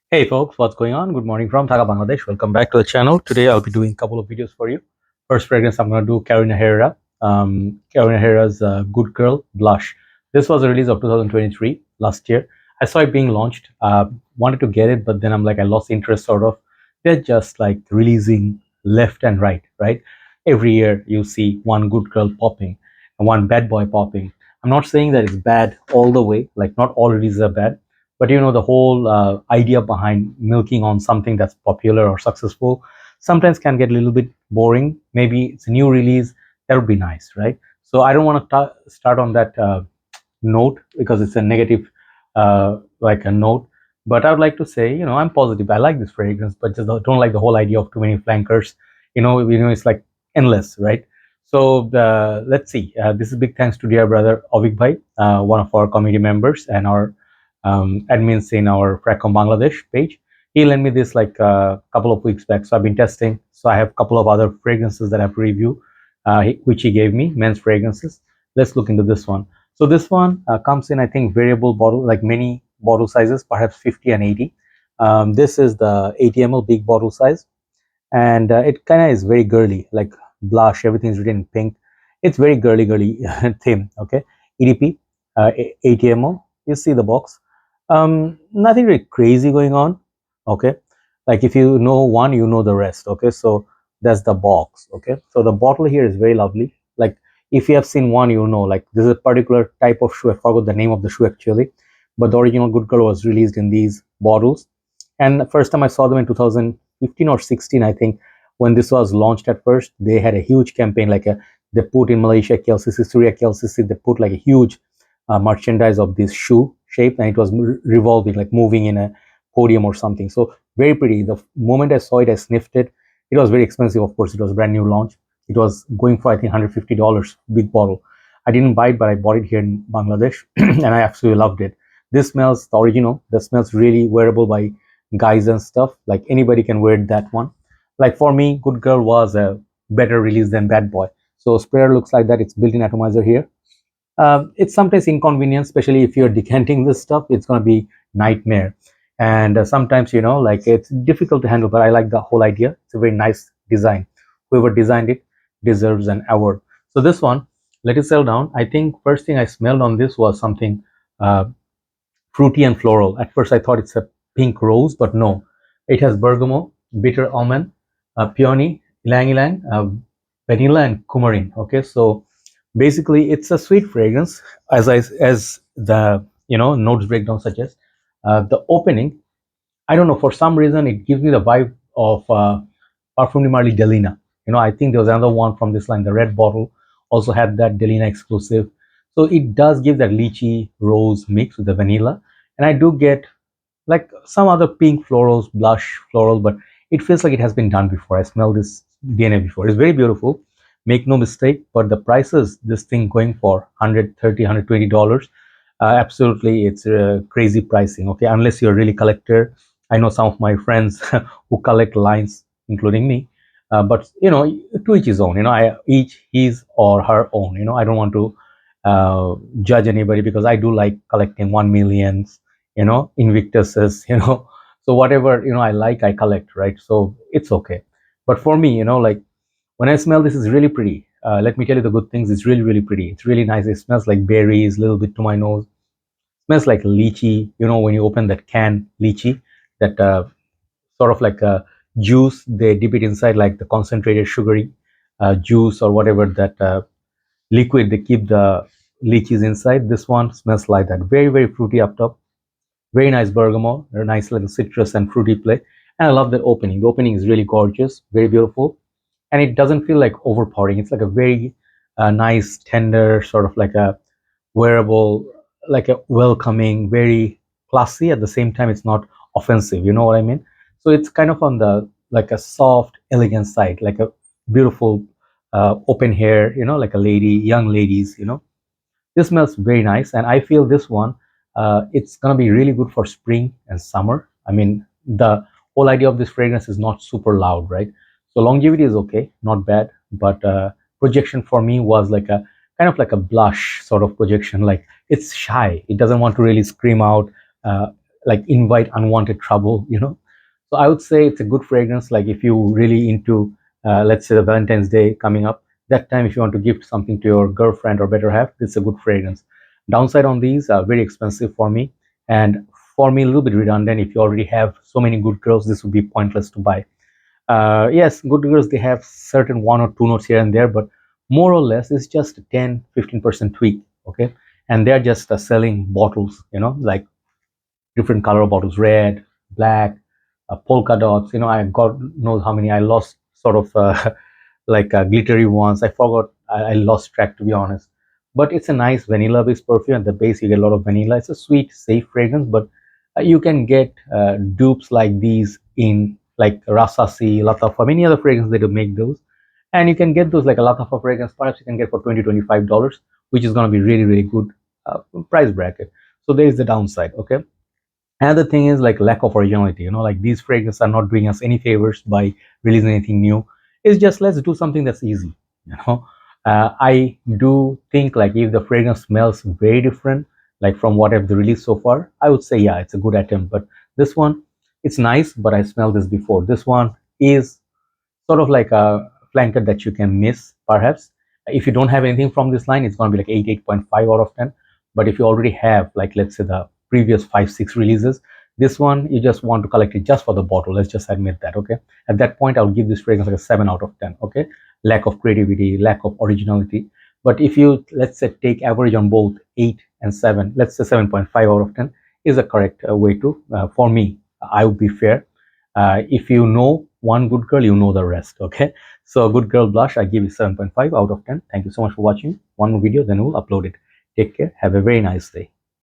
Hey folks, what's going on? Good morning from Dhaka, Bangladesh. Welcome back to the channel. Today I'll be doing a couple of videos for you. First fragrance I'm going to do Carolina Herrera. Carolina Herrera's Good Girl Blush. This was a release of 2023 last year. I saw it being launched. Wanted to get it, but then I'm like I lost interest sort of. They're just like releasing left and right? Every year you see one good girl popping and one bad boy popping. I'm not saying that it's bad all the way. Like not all releases are bad, but the whole idea behind milking on something that's popular or successful sometimes can get a little bit boring. Maybe it's a new release, that would be nice, right? So I don't want to start on that note because it's a negative like a note. But I would like to say, I'm positive. I like this fragrance, but just don't like the whole idea of too many flankers. It's like endless, right? So let's see. This is big thanks to dear brother Auveek bhai, one of our community members and our admins in our Fragcomm Bangladesh page. He lent me this like a couple of weeks back, so I've been testing. So I have a couple of other fragrances that I have reviewed, which he gave me, men's fragrances. Let's look into this one. So this one comes in, I think, variable bottle, like many bottle sizes, perhaps 50 and 80. This is the 80 ml big bottle size, and it kind of is very girly, like blush. Everything is written in pink. It's very girly theme. Okay, EDP, 80 ml. You see the box. Nothing really crazy going on. Okay, like if you know one, you know the rest. Okay, so that's the box. Okay, so the bottle here is very lovely. Like if you have seen one, you know, like this is a particular type of shoe. I forgot the name of the shoe actually, but the original Good Girl was released in these bottles. And the first time I saw them in 2015 or 16, I think, when this was launched at first, they had a huge campaign. They put in Malaysia, KLCC, Syria, KLCC, they put like a huge merchandise of this shoe shape, and it was revolving, like moving in a podium or something. So very pretty. The moment I saw it, I sniffed it. It was very expensive, of course. It was a brand new launch. It was going for, I think, $150, big bottle. I didn't buy it, but I bought it here in Bangladesh, and I absolutely loved it. This smells the original. That smells really wearable by guys and stuff. Like anybody can wear that one. Like for me, Good Girl was a better release than Bad Boy. So sprayer looks like that. It's built-in atomizer here. It's sometimes inconvenient, especially if you're decanting this stuff. It's going to be nightmare, and sometimes like it's difficult to handle. But I like the whole idea. It's a very nice design. Whoever designed it deserves an award. So this one, let it settle down. I think first thing I smelled on this was something uh, fruity and floral. At first I thought it's a pink rose, but no, it has bergamot, bitter almond, peony, ylang ylang, vanilla, and coumarin. Okay, so basically it's a sweet fragrance, as the notes breakdown suggests. The opening, I don't know, for some reason it gives me the vibe of Parfum de Marly Delina. I think there was another one from this line, the red bottle also had that Delina exclusive. So it does give that lychee rose mix with the vanilla, and I do get like some other pink florals, blush floral, but it feels like it has been done before. I smell this DNA before. It's very beautiful, make no mistake, but the prices this thing going for $130, $120, absolutely, it's crazy pricing. Okay, unless you're a really collector. I know some of my friends who collect lines, including me. But to each his own. Each his or her own. I don't want to judge anybody, because I do like collecting 1 millions, Invictuses, so whatever I like, I collect, right? So it's okay. But for me, like when I smell this, is really pretty. Let me tell you the good things. It's really pretty. It's really nice. It smells like berries, a little bit to my nose. Smells like lychee. When you open that can lychee, that sort of like a juice, they dip it inside, like the concentrated sugary juice or whatever, that liquid they keep the lychees inside. This one smells like that. Very fruity up top. Very nice bergamot, a nice little citrus and fruity play. And I love that opening. The opening is really gorgeous, very beautiful, and it doesn't feel like overpowering. It's like a very nice, tender, sort of like a wearable, like a welcoming, very classy. At the same time, it's not offensive. You know what I mean? So it's kind of on the like a soft, elegant side, like a beautiful open hair. Like a lady, young ladies. This smells very nice, and I feel this one, it's gonna be really good for spring and summer. I mean, the whole idea of this fragrance is not super loud, right? So longevity is okay, not bad, but projection for me was like a kind of like a blush sort of projection. Like it's shy, it doesn't want to really scream out, uh, like invite unwanted trouble, you know. So I would say it's a good fragrance, like if you really into let's say the Valentine's Day coming up, that time if you want to gift something to your girlfriend or better half, this is a good fragrance. Downside on these are very expensive for me, and for me a little bit redundant. If you already have so many good girls, this would be pointless to buy. Yes, good girls, they have certain one or two notes here and there, but more or less it's just 10-15% tweak. Okay, and they're just selling bottles, you know, like different color bottles, red, black, polka dots. You know, I God knows how many I lost, sort of like glittery ones. I forgot. I lost track, to be honest. But it's a nice vanilla based perfume. At the base, you get a lot of vanilla. It's a sweet, safe fragrance, but you can get dupes like these in like Rasasi, Latafa, many other fragrances that do make those. And you can get those like a Latafa fragrance, perhaps you can get for $20-25, which is going to be really, really good price bracket. So there is the downside. Okay. Another thing is like lack of originality. You know, like these fragrances are not doing us any favors by releasing anything new. It's just let's do something that's easy. You know, I do think like if the fragrance smells very different, like from what I've released so far, I would say yeah, it's a good attempt. But this one, it's nice, but I smelled this before. This one is sort of like a flanker that you can miss perhaps. If you don't have anything from this line, it's going to be like 8, 8.5 out of 10. But if you already have, like, let's say the previous 5, 6 releases, this one you just want to collect it just for the bottle. Let's just admit that. Okay, at that point I'll give this fragrance like a 7 out of 10. Okay, lack of creativity, lack of originality. But if you, let's say, take average on both 8 and 7, let's say 7.5 out of 10 is the correct way to, for me, I would be fair. If you know one good girl, you know the rest. Okay, so good girl blush, I give it 7.5 out of 10. Thank you so much for watching. One more video, then we'll upload it. Take care, have a very nice day.